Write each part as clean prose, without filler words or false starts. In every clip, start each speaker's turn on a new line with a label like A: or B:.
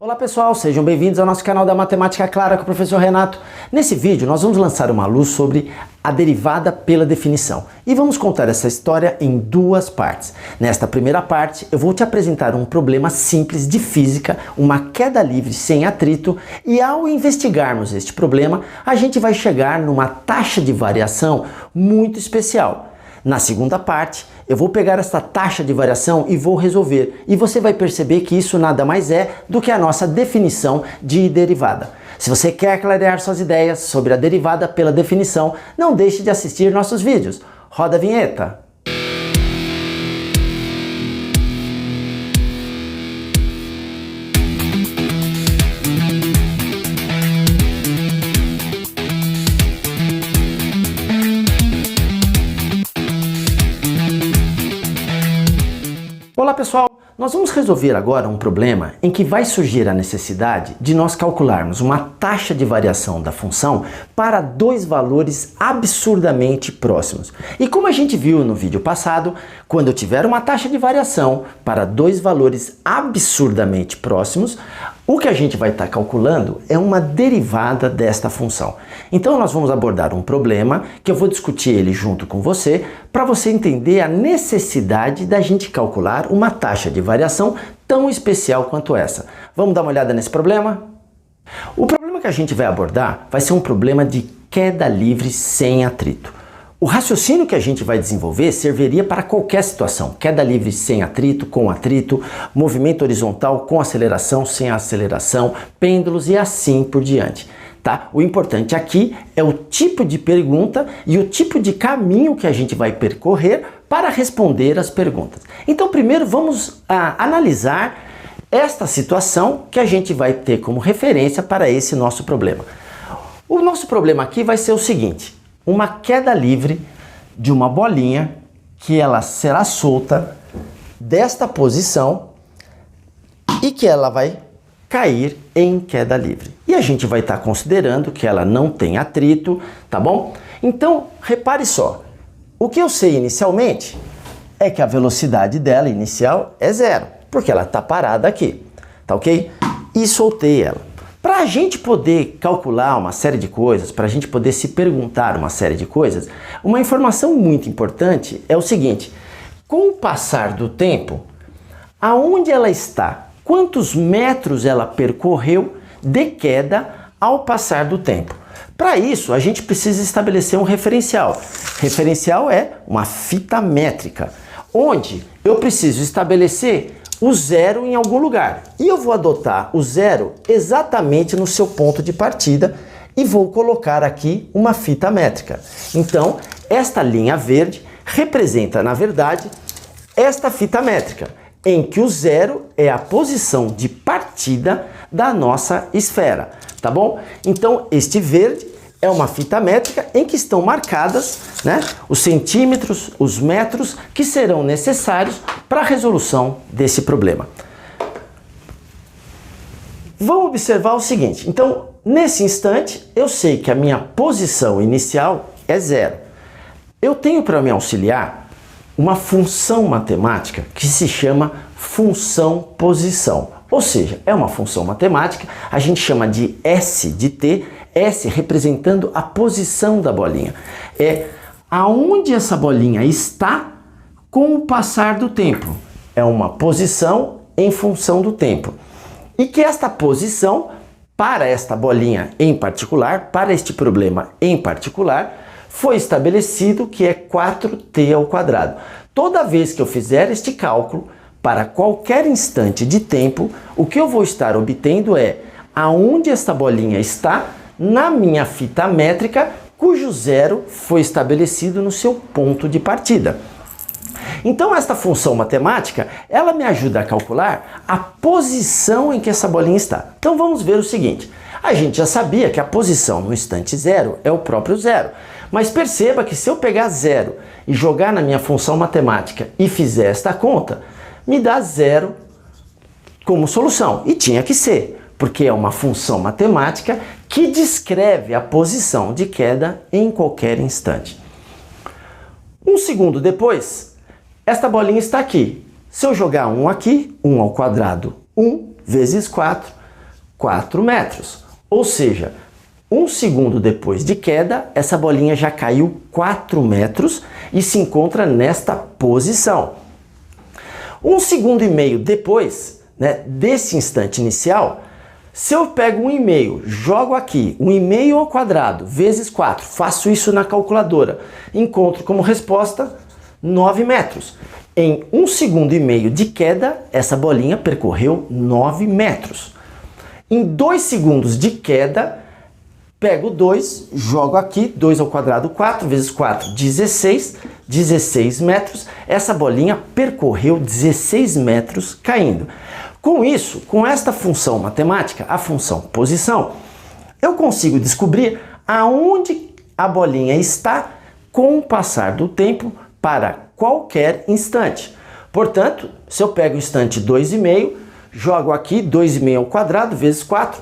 A: Olá pessoal, sejam bem-vindos ao nosso canal da Matemática Clara com o professor Renato. Nesse vídeo nós vamos lançar uma luz sobre a derivada pela definição e vamos contar essa história em duas partes. Nesta primeira parte eu vou te apresentar um problema simples de física, uma queda livre sem atrito, e ao investigarmos este problema a gente vai chegar numa taxa de variação muito especial. Na segunda parte, eu vou pegar esta taxa de variação e vou resolver. E você vai perceber que isso nada mais é do que a nossa definição de derivada. Se você quer clarear suas ideias sobre a derivada pela definição, não deixe de assistir nossos vídeos. Roda a vinheta! Olá pessoal, nós vamos resolver agora um problema em que vai surgir a necessidade de nós calcularmos uma taxa de variação da função para dois valores absurdamente próximos. E como a gente viu no vídeo passado, quando eu tiver uma taxa de variação para dois valores absurdamente próximos, o que a gente vai estar calculando é uma derivada desta função. Então nós vamos abordar um problema que eu vou discutir ele junto com você para você entender a necessidade da gente calcular uma taxa de variação tão especial quanto essa. Vamos dar uma olhada nesse problema? O problema que a gente vai abordar vai ser um problema de queda livre sem atrito. O raciocínio que a gente vai desenvolver serviria para qualquer situação. Queda livre sem atrito, com atrito, movimento horizontal com aceleração, sem aceleração, pêndulos e assim por diante. Tá? O importante aqui é o tipo de pergunta e o tipo de caminho que a gente vai percorrer para responder as perguntas. Então primeiro vamos analisar esta situação que a gente vai ter como referência para esse nosso problema. O nosso problema aqui vai ser o seguinte: uma queda livre de uma bolinha que ela será solta desta posição e que ela vai cair em queda livre. E a gente vai estar considerando que ela não tem atrito, tá bom? Então, repare só, o que eu sei inicialmente é que a velocidade dela inicial é zero, porque ela está parada aqui, tá ok? E soltei ela. Para a gente poder calcular uma série de coisas, para a gente poder se perguntar uma série de coisas, uma informação muito importante é o seguinte: com o passar do tempo, aonde ela está, quantos metros ela percorreu de queda ao passar do tempo. Para isso, a gente precisa estabelecer um referencial. Referencial é uma fita métrica, onde eu preciso estabelecer o zero em algum lugar. E eu vou adotar o zero exatamente no seu ponto de partida e vou colocar aqui uma fita métrica. Então, esta linha verde representa, na verdade, esta fita métrica, em que o zero é a posição de partida da nossa esfera, tá bom? Então, este verde é uma fita métrica em que estão marcadas, né, os centímetros, os metros que serão necessários para a resolução desse problema. Vamos observar o seguinte: então, nesse instante, eu sei que a minha posição inicial é zero. Eu tenho para me auxiliar uma função matemática que se chama função posição. Ou seja, é uma função matemática, a gente chama de S de t, S representando a posição da bolinha. É aonde essa bolinha está com o passar do tempo. É uma posição em função do tempo. E que esta posição, para esta bolinha em particular, para este problema em particular, foi estabelecido que é 4t ao quadrado. Toda vez que eu fizer este cálculo, para qualquer instante de tempo, o que eu vou estar obtendo é aonde esta bolinha está na minha fita métrica, cujo zero foi estabelecido no seu ponto de partida. Então esta função matemática, ela me ajuda a calcular a posição em que essa bolinha está. Então vamos ver o seguinte: a gente já sabia que a posição no instante zero é o próprio zero. Mas perceba que se eu pegar zero e jogar na minha função matemática e fizer esta conta, me dá zero como solução. E tinha que ser, porque é uma função matemática que descreve a posição de queda em qualquer instante. Um segundo depois, esta bolinha está aqui. Se eu jogar 1 aqui, 1 ao quadrado, 1 vezes 4, 4 metros. Ou seja, 1 segundo depois de queda, essa bolinha já caiu 4 metros e se encontra nesta posição. 1 segundo e meio depois, né, desse instante inicial, se eu pego 1,5, jogo aqui 1,5 ao quadrado vezes 4, faço isso na calculadora, encontro como resposta 9 metros. Em 1 segundo e meio de queda, essa bolinha percorreu 9 metros. Em 2 segundos de queda, pego 2, jogo aqui, 2 ao quadrado, 4 vezes 4, 16 metros. Essa bolinha percorreu 16 metros caindo. Com isso, com esta função matemática, a função posição, eu consigo descobrir aonde a bolinha está com o passar do tempo para qualquer instante. Portanto, se eu pego o instante 2,5, jogo aqui 2,5 ao quadrado vezes 4,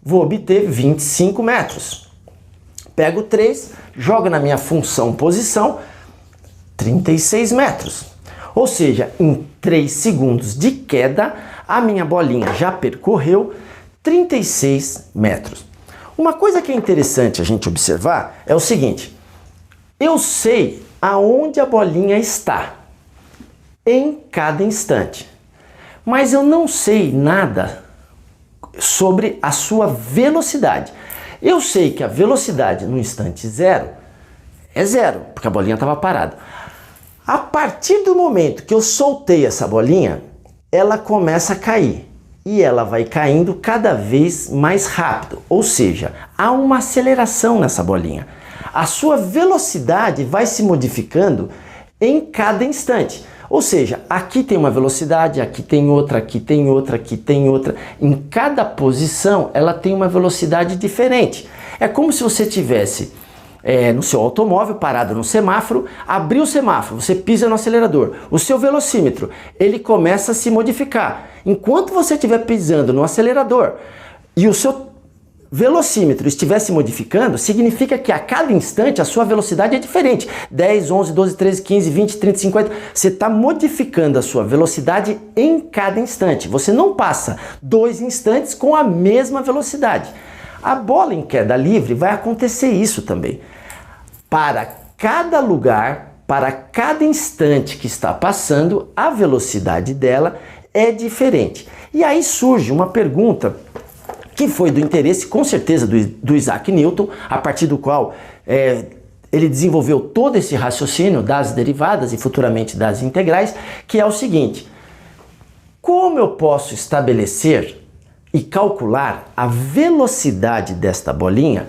A: vou obter 25 metros. Pego 3, jogo na minha função posição, 36 metros. Ou seja, em 3 segundos de queda, a minha bolinha já percorreu 36 metros. Uma coisa que é interessante a gente observar é o seguinte: eu sei aonde a bolinha está em cada instante, mas eu não sei nada sobre a sua velocidade. Eu sei que a velocidade no instante zero é zero, porque a bolinha estava parada. A partir do momento que eu soltei essa bolinha, ela começa a cair. E ela vai caindo cada vez mais rápido. Ou seja, há uma aceleração nessa bolinha. A sua velocidade vai se modificando em cada instante. Ou seja, aqui tem uma velocidade, aqui tem outra, aqui tem outra, aqui tem outra. Em cada posição, ela tem uma velocidade diferente. É como se você tivesse no seu automóvel parado no semáforo, abriu o semáforo, você pisa no acelerador. O seu velocímetro, ele começa a se modificar. Enquanto você estiver pisando no acelerador e o seu velocímetro estiver se modificando, significa que a cada instante a sua velocidade é diferente. 10, 11, 12, 13, 15, 20, 30, 50. Você está modificando a sua velocidade em cada instante. Você não passa 2 instantes com a mesma velocidade. A bola em queda livre vai acontecer isso também. Para cada lugar, para cada instante que está passando, a velocidade dela é diferente. E aí surge uma pergunta que foi do interesse, com certeza, do Isaac Newton, a partir do qual ele desenvolveu todo esse raciocínio das derivadas e futuramente das integrais, que é o seguinte: como eu posso estabelecer e calcular a velocidade desta bolinha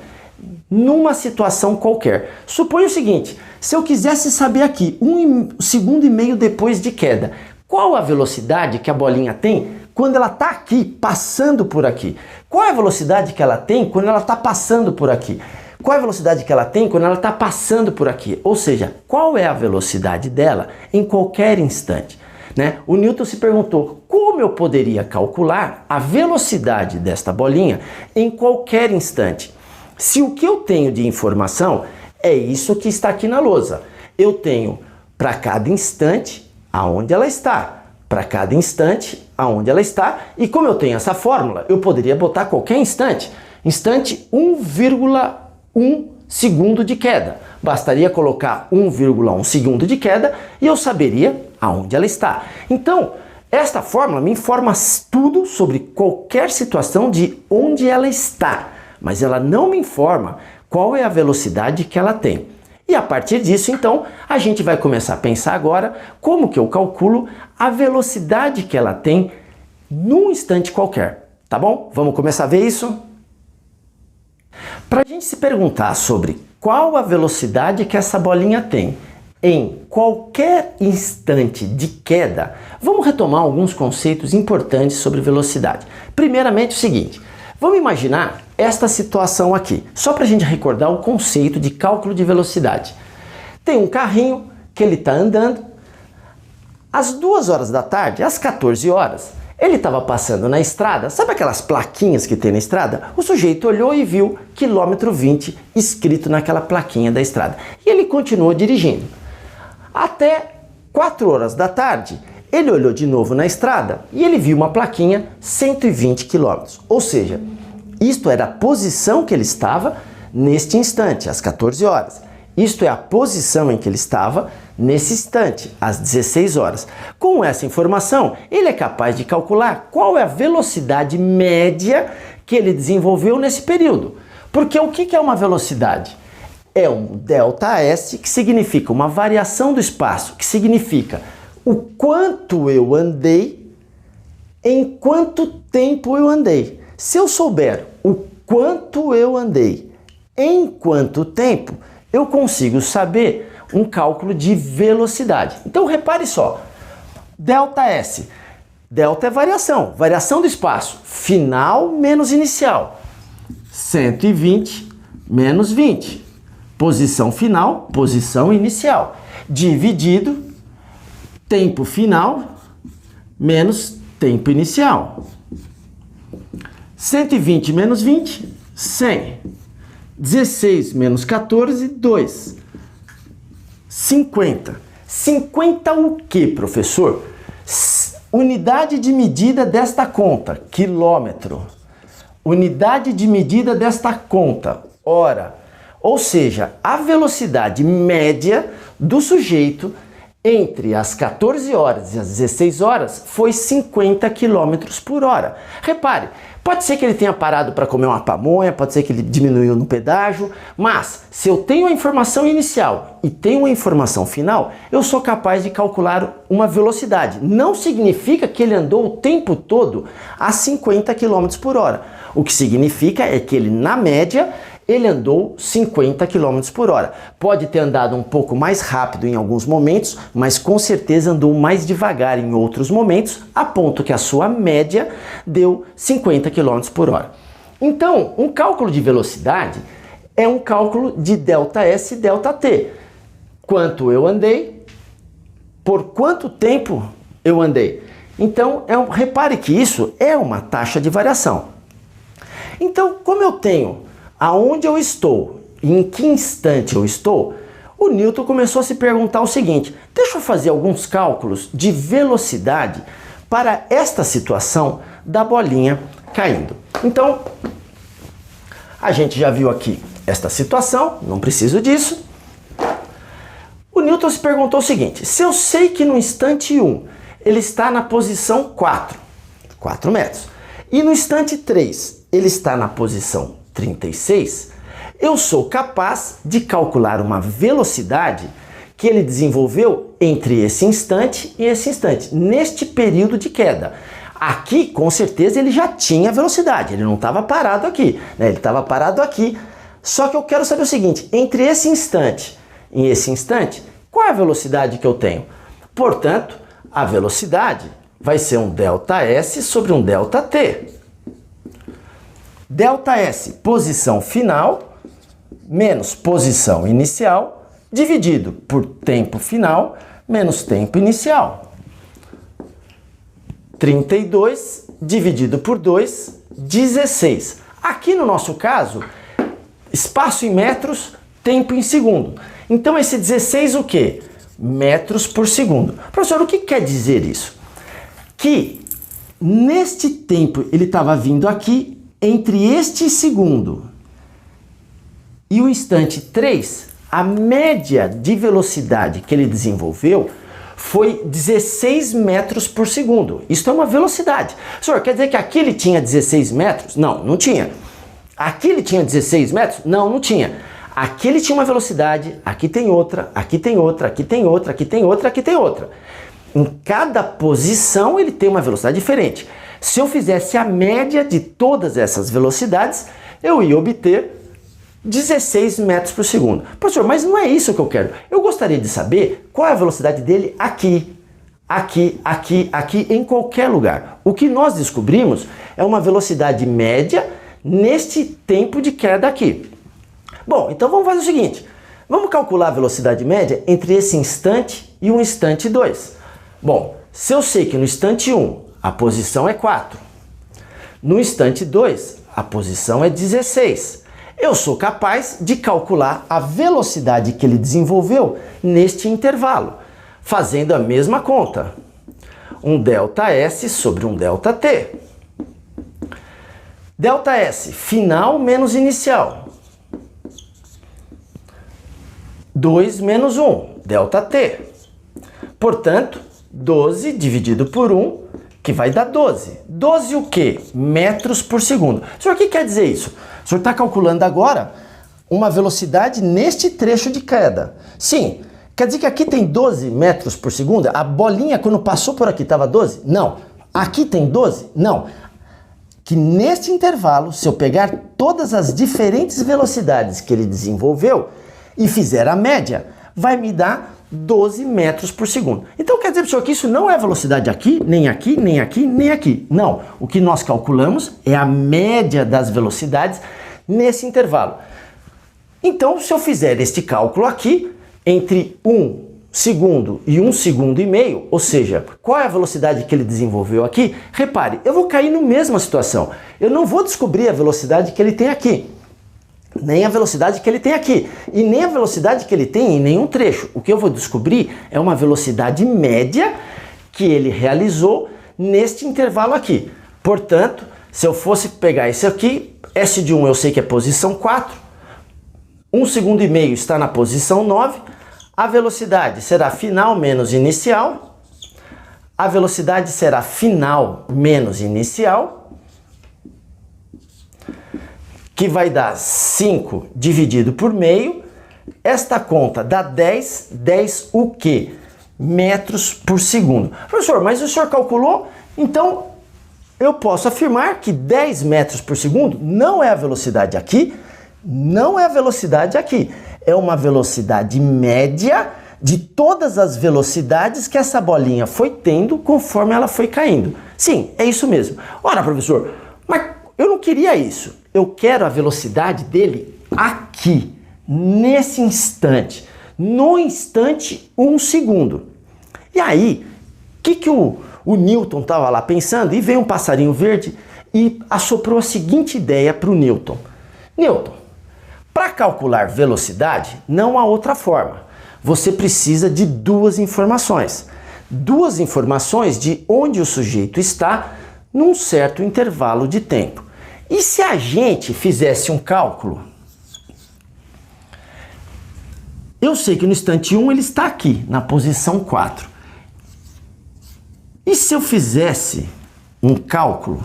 A: numa situação qualquer? Suponha o seguinte: se eu quisesse saber aqui, 1 segundo e meio depois de queda, qual a velocidade que a bolinha tem quando ela está aqui, passando por aqui? Qual é a velocidade que ela tem quando ela está passando por aqui? Qual é a velocidade que ela tem quando ela está passando por aqui? Ou seja, qual é a velocidade dela em qualquer instante? Né? O Newton se perguntou: como eu poderia calcular a velocidade desta bolinha em qualquer instante? Se o que eu tenho de informação é isso que está aqui na lousa. Eu tenho para cada instante aonde ela está, para cada instante aonde ela está, e como eu tenho essa fórmula, eu poderia botar qualquer instante. Instante 1,1 segundo de queda. Bastaria colocar 1,1 segundo de queda e eu saberia aonde ela está. Então, esta fórmula me informa tudo sobre qualquer situação de onde ela está, mas ela não me informa qual é a velocidade que ela tem. E a partir disso, então, a gente vai começar a pensar agora como que eu calculo a velocidade que ela tem num instante qualquer. Tá bom? Vamos começar a ver isso? Para a gente se perguntar sobre qual a velocidade que essa bolinha tem em qualquer instante de queda, vamos retomar alguns conceitos importantes sobre velocidade. Primeiramente o seguinte: vamos imaginar esta situação aqui, só para a gente recordar o conceito de cálculo de velocidade. Tem um carrinho que ele está andando, às 2 horas da tarde, às 14 horas, ele estava passando na estrada, sabe aquelas plaquinhas que tem na estrada? O sujeito olhou e viu quilômetro 20 escrito naquela plaquinha da estrada. E ele continuou dirigindo. Até 4 horas da tarde, Ele olhou de novo na estrada e ele viu uma plaquinha 120 km. Ou seja, isto era a posição que ele estava neste instante, às 14 horas. Isto é a posição em que ele estava nesse instante, às 16 horas. Com essa informação, ele é capaz de calcular qual é a velocidade média que ele desenvolveu nesse período. Porque o que é uma velocidade? É um ΔS, que significa uma variação do espaço, que significa o quanto eu andei, em quanto tempo eu andei. Se eu souber o quanto eu andei, em quanto tempo, eu consigo saber um cálculo de velocidade. Então repare só, ΔS. Delta é variação, variação do espaço, final menos inicial. 120 menos 20. Posição final, posição inicial. Dividido tempo final menos tempo inicial. 120 menos 20, 100. 16 menos 14, 2. 50. 50 o que, professor? Unidade de medida desta conta, quilômetro. Unidade de medida desta conta, hora. Ou seja, a velocidade média do sujeito entre as 14 horas e as 16 horas foi 50 km por hora. Repare, pode ser que ele tenha parado para comer uma pamonha, pode ser que ele diminuiu no pedágio, mas se eu tenho a informação inicial e tenho a informação final, eu sou capaz de calcular uma velocidade. Não significa que ele andou o tempo todo a 50 km por hora. O que significa é que ele, na média, ele andou 50 km por hora. Pode ter andado um pouco mais rápido em alguns momentos, mas com certeza andou mais devagar em outros momentos, a ponto que a sua média deu 50 km por hora. Então, um cálculo de velocidade é um cálculo de ΔS e ΔT. Quanto eu andei, por quanto tempo eu andei. Então, repare que isso é uma taxa de variação. Então, como eu tenho aonde eu estou e em que instante eu estou, o Newton começou a se perguntar o seguinte: deixa eu fazer alguns cálculos de velocidade para esta situação da bolinha caindo. Então, a gente já viu aqui esta situação, não preciso disso. O Newton se perguntou o seguinte: se eu sei que no instante 1 ele está na posição 4 metros, e no instante 3 ele está na posição 36, eu sou capaz de calcular uma velocidade que ele desenvolveu entre esse instante e esse instante, neste período de queda. Aqui, com certeza, ele já tinha velocidade, ele não estava parado aqui, né? Ele estava parado aqui. Só que eu quero saber o seguinte: entre esse instante e esse instante, qual é a velocidade que eu tenho? Portanto, a velocidade vai ser um ΔS sobre um ΔT. ΔS, posição final, menos posição inicial, dividido por tempo final, menos tempo inicial. 32 dividido por 2, 16. Aqui no nosso caso, espaço em metros, tempo em segundo. Então esse 16 o quê? Metros por segundo. Professor, o que quer dizer isso? Que neste tempo ele estava vindo aqui, entre este segundo e o instante 3, a média de velocidade que ele desenvolveu foi 16 metros por segundo. Isso é uma velocidade. Senhor, quer dizer que aqui ele tinha 16 metros? Não, não tinha. Aqui ele tinha 16 metros? Não, não tinha. Aqui ele tinha uma velocidade, aqui tem outra, aqui tem outra, aqui tem outra, aqui tem outra, aqui tem outra. Em cada posição ele tem uma velocidade diferente. Se eu fizesse a média de todas essas velocidades, eu ia obter 16 metros por segundo. Professor, mas não é isso que eu quero. Eu gostaria de saber qual é a velocidade dele aqui, aqui, aqui, aqui, em qualquer lugar. O que nós descobrimos é uma velocidade média neste tempo de queda aqui. Bom, então vamos fazer o seguinte. Vamos calcular a velocidade média entre esse instante e o instante 2. Bom, se eu sei que no instante 1 a posição é 4, no instante 2 a posição é 16, eu sou capaz de calcular a velocidade que ele desenvolveu neste intervalo, fazendo a mesma conta. um ΔS sobre um ΔT. ΔS, final menos inicial. 2 menos 1, ΔT. Portanto, 12 dividido por 1, que vai dar 12. 12 o quê? Metros por segundo. Senhor, o que quer dizer isso? O senhor está calculando agora uma velocidade neste trecho de queda. Sim, quer dizer que aqui tem 12 metros por segundo? A bolinha, quando passou por aqui, estava 12? Não. Aqui tem 12? Não. Que neste intervalo, se eu pegar todas as diferentes velocidades que ele desenvolveu e fizer a média, vai me dar 12 metros por segundo. Então quer dizer, pessoal, que isso não é velocidade aqui, nem aqui, nem aqui, nem aqui. Não. O que nós calculamos é a média das velocidades nesse intervalo. Então, se eu fizer este cálculo aqui, entre 1 segundo e 1 segundo e meio, ou seja, qual é a velocidade que ele desenvolveu aqui, repare, eu vou cair na mesma situação. Eu não vou descobrir a velocidade que ele tem aqui, nem a velocidade que ele tem aqui, e nem a velocidade que ele tem em nenhum trecho. O que eu vou descobrir é uma velocidade média que ele realizou neste intervalo aqui. Portanto, se eu fosse pegar esse aqui, S de 1 eu sei que é posição 4, 1 segundo e meio está na posição 9, a velocidade será final menos inicial, a velocidade será final menos inicial, que vai dar 5 dividido por meio, esta conta dá 10, 10 o quê? Metros por segundo. Professor, mas o senhor calculou? Então, eu posso afirmar que 10 metros por segundo não é a velocidade aqui, não é a velocidade aqui. É uma velocidade média de todas as velocidades que essa bolinha foi tendo conforme ela foi caindo. Sim, é isso mesmo. Ora, professor, mas eu não queria isso. Eu quero a velocidade dele aqui, nesse instante. No instante, 1 segundo. E aí, o que o Newton estava lá pensando? E veio um passarinho verde e assoprou a seguinte ideia para o Newton. Newton, para calcular velocidade, não há outra forma. Você precisa de duas informações. Duas informações de onde o sujeito está num certo intervalo de tempo. E se a gente fizesse um cálculo? Eu sei que no instante 1 ele está aqui, na posição 4. E se eu fizesse um cálculo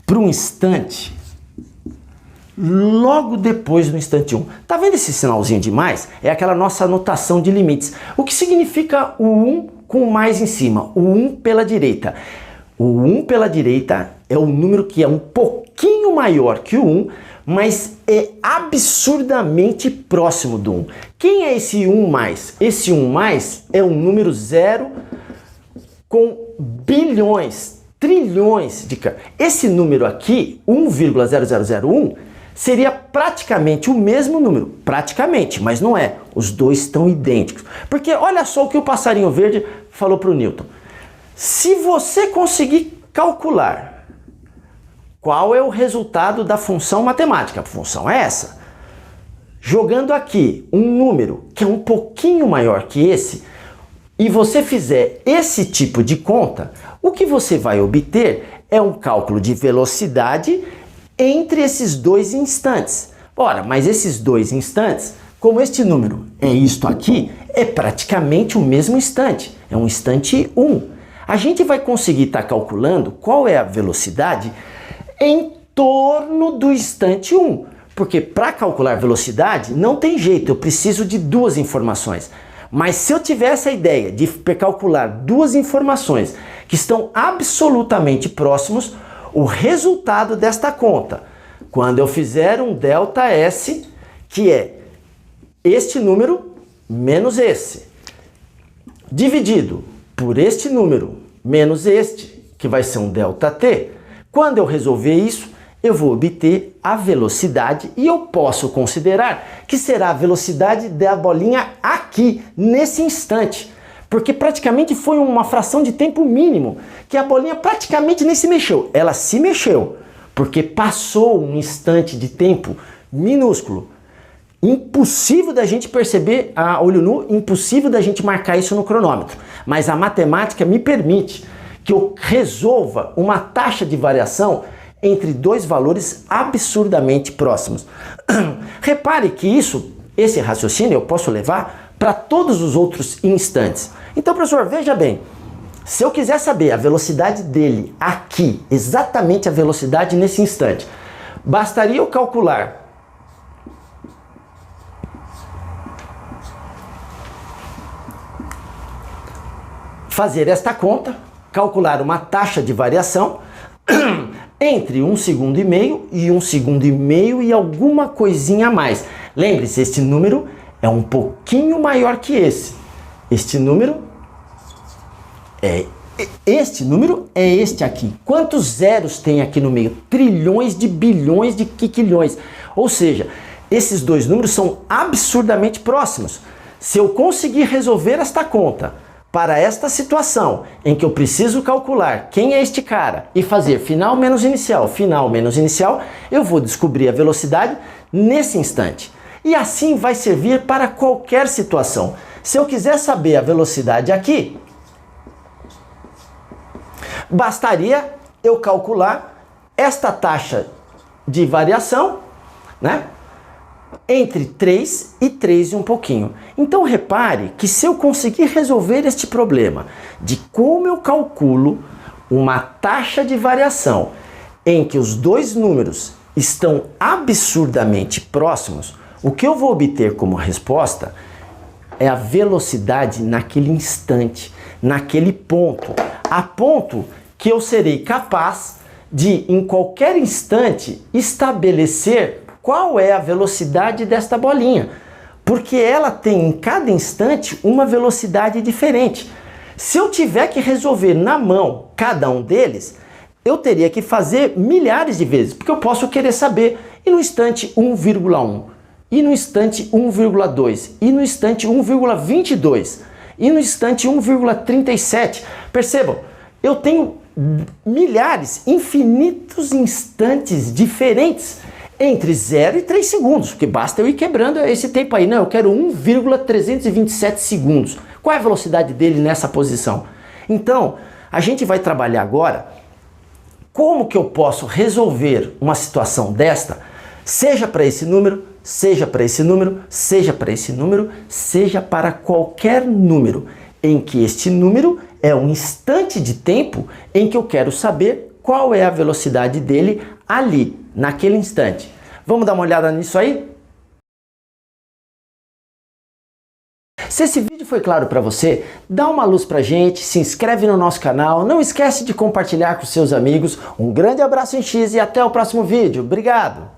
A: para um instante logo depois do instante 1. Tá vendo esse sinalzinho de mais? É aquela nossa anotação de limites. O que significa o 1 com o mais em cima? O 1 pela direita. O 1 pela direita é o número que é um pouquinho maior que o 1, mas é absurdamente próximo do 1. Quem é esse 1 mais? Esse 1 mais é um número 0 com bilhões, trilhões de... Esse número aqui, 1,0001, seria praticamente o mesmo número. Praticamente, mas não é. Os dois estão idênticos. Porque olha só o que o passarinho verde falou para o Newton. Se você conseguir calcular qual é o resultado da função matemática, a função é essa, jogando aqui um número que é um pouquinho maior que esse, e você fizer esse tipo de conta, o que você vai obter é um cálculo de velocidade entre esses dois instantes. Ora, mas esses dois instantes, como este número é isto aqui, é praticamente o mesmo instante, é um instante 1. A gente vai conseguir estar calculando qual é a velocidade em torno do instante 1. Porque para calcular velocidade não tem jeito, eu preciso de duas informações. Mas se eu tivesse a ideia de calcular duas informações que estão absolutamente próximos, o resultado desta conta, quando eu fizer um ΔS, que é este número menos esse, dividido por este número menos este, que vai ser um ΔT, quando eu resolver isso, eu vou obter a velocidade e eu posso considerar que será a velocidade da bolinha aqui, nesse instante. Porque praticamente foi uma fração de tempo mínimo, que a bolinha praticamente nem se mexeu. Ela se mexeu, porque passou um instante de tempo minúsculo. Impossível da gente perceber a olho nu, impossível da gente marcar isso no cronômetro. Mas a matemática me permite que eu resolva uma taxa de variação entre dois valores absurdamente próximos. Repare que esse raciocínio eu posso levar para todos os outros instantes. Então, professor, veja bem, se eu quiser saber a velocidade dele aqui, exatamente a velocidade nesse instante, bastaria eu calcular fazer esta conta, calcular uma taxa de variação entre 1,5 segundo e 1,5 segundo e alguma coisinha a mais. Lembre-se, este número é um pouquinho maior que esse. Este número é este aqui. Quantos zeros tem aqui no meio? Trilhões de bilhões de quiquilhões. Ou seja, esses dois números são absurdamente próximos. Se eu conseguir resolver esta conta para esta situação em que eu preciso calcular quem é este cara e fazer final menos inicial, eu vou descobrir a velocidade nesse instante. E assim vai servir para qualquer situação. Se eu quiser saber a velocidade aqui, bastaria eu calcular esta taxa de variação, né? Entre 3 e 3 e um pouquinho. Então repare que se eu conseguir resolver este problema de como eu calculo uma taxa de variação em que os dois números estão absurdamente próximos, o que eu vou obter como resposta é a velocidade naquele instante, naquele ponto, a ponto que eu serei capaz de, em qualquer instante, estabelecer qual é a velocidade desta bolinha, porque ela tem em cada instante uma velocidade diferente. Se eu tiver que resolver na mão cada um deles, eu teria que fazer milhares de vezes, porque eu posso querer saber e no instante 1,1, e no instante 1,2, e no instante 1,22, e no instante 1,37. Percebam, eu tenho milhares, infinitos instantes diferentes entre 0 e 3 segundos, porque basta eu ir quebrando esse tempo aí. Não, eu quero 1,327 segundos. Qual é a velocidade dele nessa posição? Então, a gente vai trabalhar agora como que eu posso resolver uma situação desta, seja para esse número, seja para esse número, seja para esse número, seja para qualquer número, em que este número é um instante de tempo em que eu quero saber qual é a velocidade dele ali, naquele instante. Vamos dar uma olhada nisso aí? Se esse vídeo foi claro para você, dá uma luz pra gente, se inscreve no nosso canal, não esquece de compartilhar com seus amigos. Um grande abraço em X e até o próximo vídeo. Obrigado!